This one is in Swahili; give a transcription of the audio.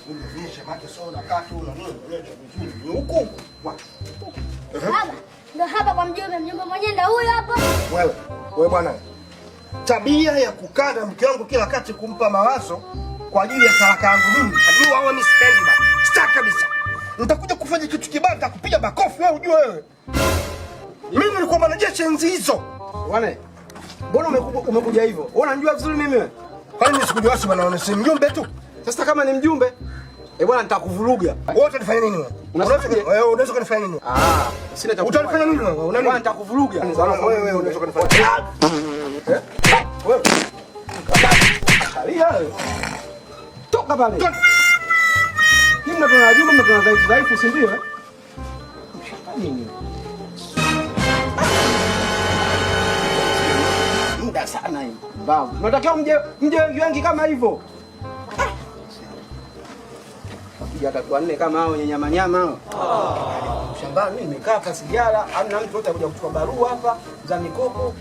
Nionyeshe macho soda katu na nini ni huku. Baba, ndio hapa kwa mjombe mwenyewe ndio huyo hapo. Wewe bwana. Tabia ya kukaa na mke wangu kila wakati kumpa mawazo kwa ajili ya talaka yangu mimi. Hadi wao ni sipendi bana. Sitaki kabisa. Nitakuja kufanya kitu kibaya nitakupiga makofi wewe ujue wewe. Mimi nilikuwa mwanajeshi enzi hizo. Bwana, mbona umekuja hivyo? Wewe unanijua vizuri mimi wewe? Kwani mimi sikujua si bwana ni mjumbe tu. Sasa kama ni mjumbe, bwana nitakuvuruga. Wewe utanifanya nini wewe? Unaweza kunifanya nini? Sina cha. Utanifanya nini wewe? Bwana nitakuvuruga. Wewe unaweza kunifanya. Wewe. Kalia. Toka pale. Mimi tunajua mimi dhaifu si ndio eh? Nini? Muda sana hivi. Babu. Unatakiwa mje wengi kama hivyo. Kuja tatu wanne kama hao nyama hao. Shambani mimi nimekaa hapa sigara, hamna mtu yote akuja kuchukua barua hapa za mikopo.